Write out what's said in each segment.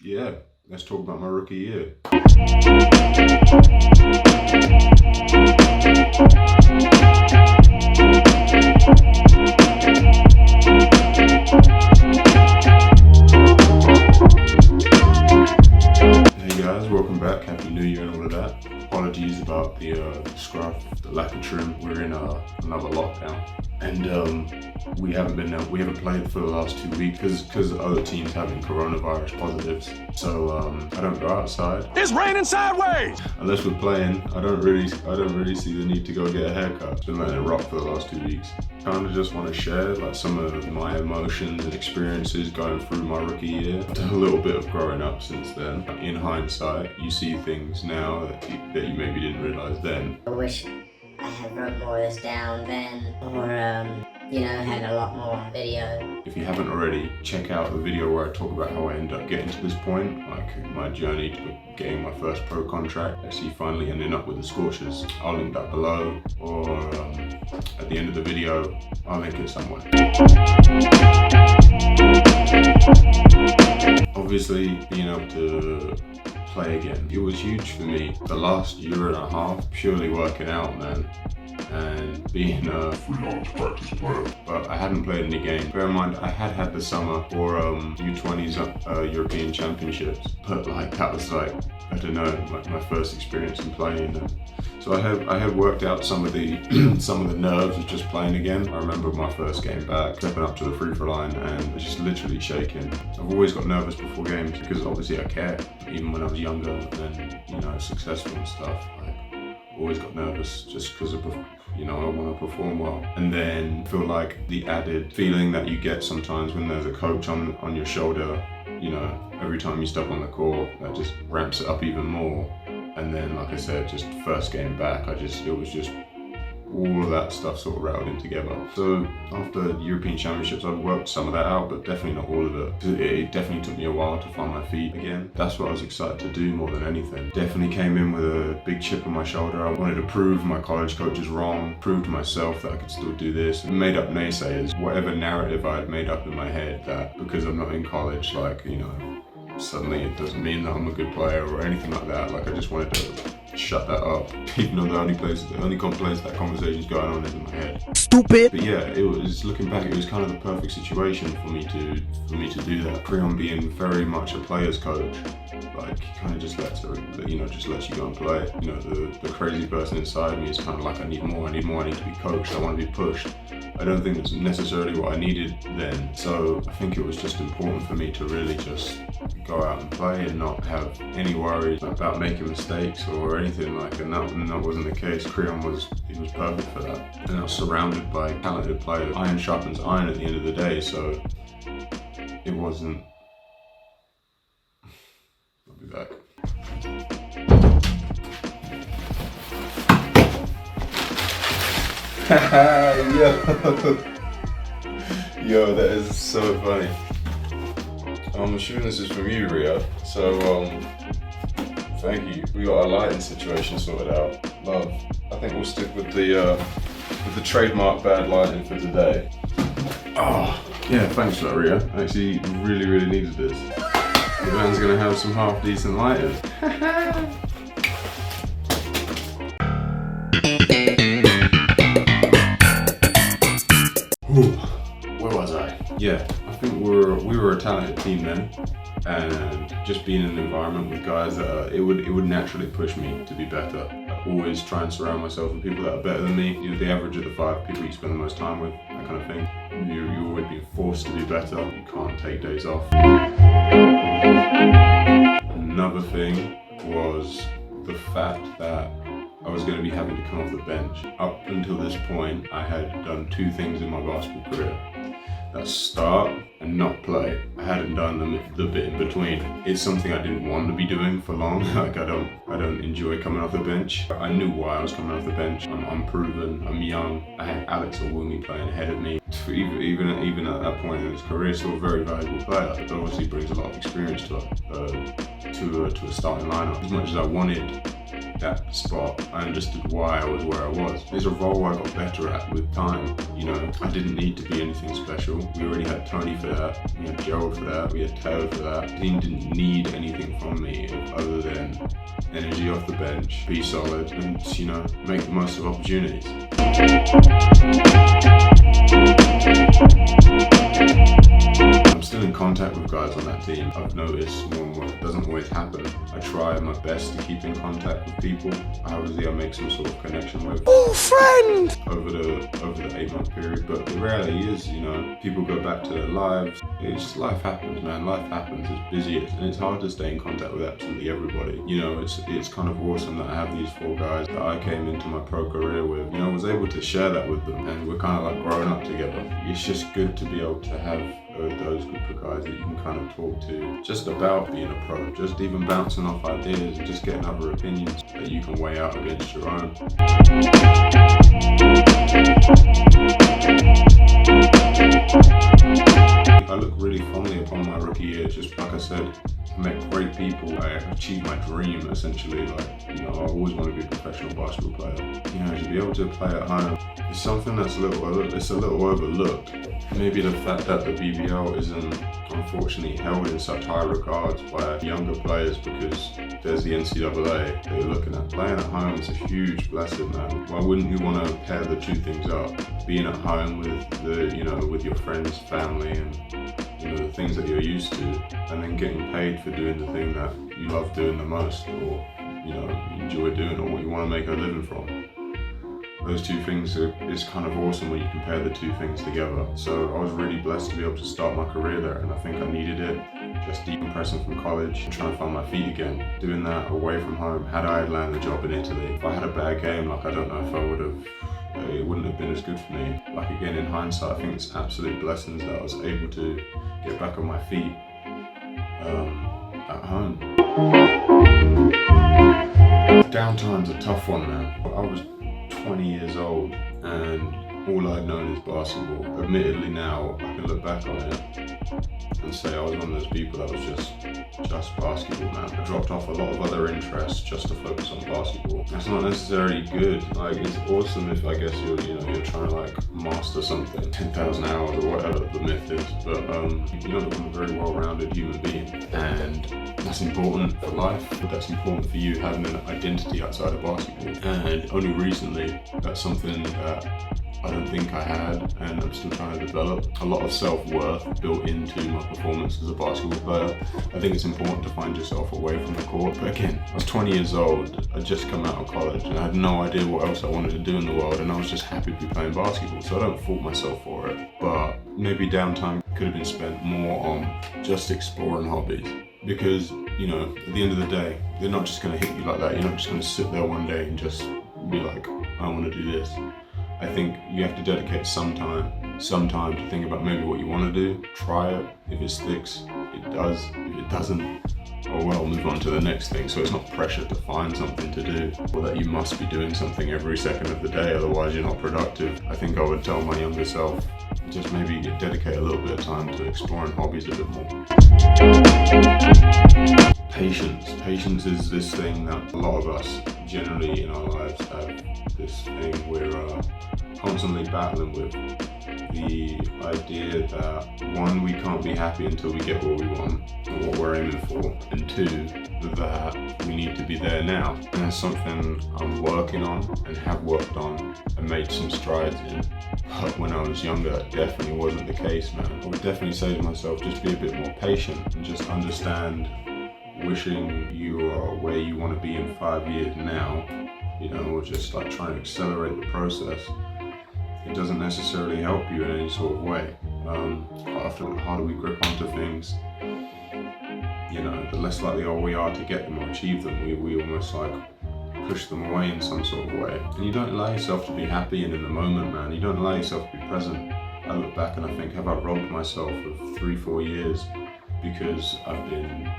Yeah, let's talk about my rookie year. Hey guys, welcome back. Happy New Year and all of that. Apologies about the scruff, the lack of trim. We're in another lockdown, and we haven't played for the last 2 weeks because other teams having coronavirus positives. So I don't go outside. It's raining sideways. Unless we're playing, I don't really see the need to go get a haircut. Been letting it rock for the last 2 weeks. Kind of just want to share like some of my emotions and experiences going through my rookie year. I've done a little bit of growing up since then. In hindsight, you see things now that you maybe didn't realize then. I wish I had wrote more of this down then, or had a lot more on video. If you haven't already, check out the video where I talk about how I ended up getting to this point, like my journey to getting my first pro contract, actually finally ending up with the Scorchers. I'll link that below, or at the end of the video, I'll link it somewhere. Obviously, being able to play again, it was huge for me. The last year and a half, purely working out, man, and being a freelance practice player. But I hadn't played any games. Bear in mind, I had the summer for U20s European Championships, but like that was like, I don't know, like my first experience in playing. So I had worked out some of the nerves of just playing again. I remember my first game back, stepping up to the free throw line and just literally shaking. I've always got nervous before games because obviously I care. Even when I was younger and successful and stuff, I always got nervous just because of I want to perform well. And then feel like the added feeling that you get sometimes when there's a coach on your shoulder, every time you step on the court, that just ramps it up even more. And then, like I said, just first game back, it was just all of that stuff sort of rattled in together. So after European Championships, I've worked some of that out, but definitely not all of it. It definitely took me a while to find my feet again. That's what I was excited to do more than anything. Definitely came in with a big chip on my shoulder. I wanted to prove my college coaches wrong, prove to myself that I could still do this. Made up naysayers, whatever narrative I had made up in my head that because I'm not in college, suddenly it doesn't mean that I'm a good player or anything like that. Like I just wanted to shut that up, even though the only place that conversation's going on is in my head. Stupid. But yeah, it was, looking back, it was kind of the perfect situation for me to do that. Creon being very much a player's coach, like he kind of just lets you go and play. The crazy person inside me is kind of like, I need more, I need to be coached, I want to be pushed. I don't think that's necessarily what I needed then. So I think it was just important for me to really just go out and play and not have any worries about making mistakes or anything like that. And that wasn't the case. Creon was perfect for that. And I was surrounded by talented players. Iron sharpens iron at the end of the day, so it wasn't. I'll be back. Yo, that is so funny. I'm assuming this is from you, Ria. So, thank you. We got our lighting situation sorted out. Love. I think we'll stick with the trademark bad lighting for today. Oh, yeah. Thanks for that, Ria. I actually really, really needed this. The man's gonna have some half decent lighting. Where was I? Yeah, I think we were a talented team then, and just being in an environment with guys that it would naturally push me to be better. I always try and surround myself with people that are better than me. You're the average of the 5 people you spend the most time with, that kind of thing. You always be forced to do better. You can't take days off. Another thing was the fact that I was going to be having to come off the bench. Up until this point, I had done 2 things in my basketball career. That's start and not play. I hadn't done the bit in between. It's something I didn't want to be doing for long. Like I don't enjoy coming off the bench. I knew why I was coming off the bench. I'm unproven, I'm young. I had Alex Owumi playing ahead of me. Even at that point in his career, still a very valuable player. It obviously brings a lot of experience to a starting lineup. As much as I wanted that spot, I understood why I was where I was. It's a role I got better at with time. You know, I didn't need to be anything special. We already had Tony for that, we had Gerald for that, we had Teo for that. The team didn't need anything from me other than energy off the bench, be solid, and, you know, make the most of opportunities. I'm still in contact with guys on that team. I've noticed more and more it doesn't always happen. I try my best to keep in contact with people. Obviously I make some sort of connection with friend over the 8-month period, but the reality is, you know, people go back to their lives. It's just life happens, man. Life happens. It's busy, and it's hard to stay in contact with absolutely everybody. You know, it's kind of awesome that I have these 4 guys that I came into my pro career with. You know, I was able to share that with them, and we're kind of like growing up together. It's just good to be able to have those group of guys that you can kind of talk to just about being a pro, just even bouncing off ideas and just getting other opinions that you can weigh out against your own. I look really fondly upon my rookie year. Just like I said, I met great people. I achieved my dream essentially. Like, you know, I always want to be a professional basketball player. You know, to be able to play at home is something that's a little overlooked. Maybe the fact that the BBL isn't unfortunately held in such high regards by younger players because there's the NCAA that you're looking at. Playing at home is a huge blessing, man. Why wouldn't you want to pair the two things up? Being at home with your friends, family, and the things that you're used to, and then getting paid for doing the thing that you love doing the most, or you enjoy doing, or what you want to make a living from. Those two things is kind of awesome when you compare the two things together. So I was really blessed to be able to start my career there, and I think I needed it. Just decompressing from college, trying to find my feet again. Doing that away from home. Had I landed a job in Italy, if I had a bad game, I don't know if I would have. It wouldn't have been as good for me. Again, in hindsight, I think it's absolute blessings that I was able to get back on my feet at home. Downtime's a tough one, man. I was 20 years old and all I'd known is basketball. Admittedly now, I can look back on it and say I was one of those people that was just basketball, man. I dropped off a lot of other interests just to focus on basketball. That's not necessarily good. It's awesome if I guess you're trying to master something, 10,000 hours or whatever the myth is, but you don't become a very well-rounded human being, and that's important for life. That's important for you having an identity outside of basketball. And only recently, that's something that I don't think I had, and I'm still trying to develop. A lot of self-worth built into my performance as a basketball player. I think it's important to find yourself away from the court. But again, I was 20 years old, I'd just come out of college, and I had no idea what else I wanted to do in the world, and I was just happy to be playing basketball, so I don't fault myself for it. But maybe downtime could have been spent more on just exploring hobbies. Because, at the end of the day, they're not just going to hit you like that. You're not just going to sit there one day and just be like, I want to do this. I think you have to dedicate some time to think about maybe what you want to do. Try it. If it sticks, it does. If it doesn't, oh well, move on to the next thing. So it's not pressure to find something to do, or that you must be doing something every second of the day, otherwise you're not productive. I think I would tell my younger self, just maybe dedicate a little bit of time to exploring hobbies a bit more. Patience is this thing that a lot of us generally in our lives have. This thing we're constantly battling with. The idea that 1, we can't be happy until we get what we want or what we're aiming for, and 2, that we need to be there now. And that's something I'm working on and have worked on and made some strides in. But when I was younger, that definitely wasn't the case, man. I would definitely say to myself, just be a bit more patient and just understand wishing you are where you want to be in 5 years now, or just trying to accelerate the process. It doesn't necessarily help you in any sort of way. Often the harder we grip onto things, the less likely we are to get them or achieve them. We almost push them away in some sort of way. And you don't allow yourself to be happy and in the moment, man. You don't allow yourself to be present. I look back and I think, have I robbed myself of 3-4 years because I've been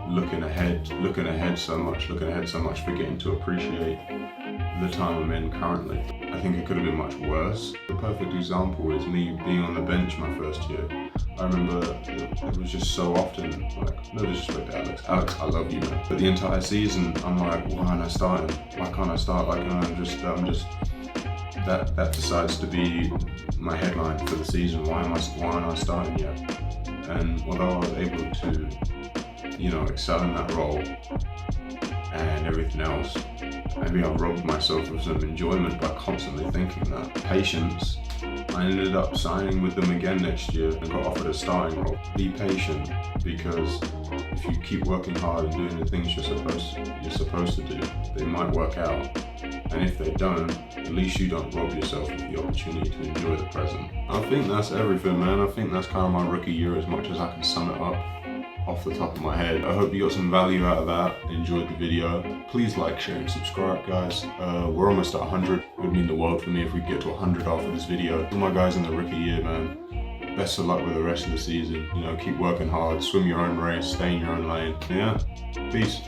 looking ahead so much, forgetting to appreciate the time I'm in currently. I think it could have been much worse. The perfect example is me being on the bench my first year. I remember it was just so often, like, no disrespect to Alex. Alex, I love you, man. But the entire season, I'm like, why aren't I starting? Why can't I start? Like, I'm just, that decides to be my headline for the season. Why aren't I starting yet? And although I was able to, you know, excel in that role and everything else, maybe I robbed myself of some enjoyment by constantly thinking that. Patience, I ended up signing with them again next year and got offered a starting role. Be patient, because if you keep working hard and doing the things you're supposed to do, they might work out. And if they don't, at least you don't rob yourself of the opportunity to enjoy the present. I think that's everything, man. I think that's kind of my rookie year as much as I can sum it up off the top of my head. I hope you got some value out of that, enjoyed the video. Please like, share and subscribe, guys. We're almost at 100. It would mean the world for me if we get to 100 after this video. All my guys in the rookie year, man, best of luck with the rest of the season. You know, keep working hard, swim your own race, stay in your own lane. Yeah, peace.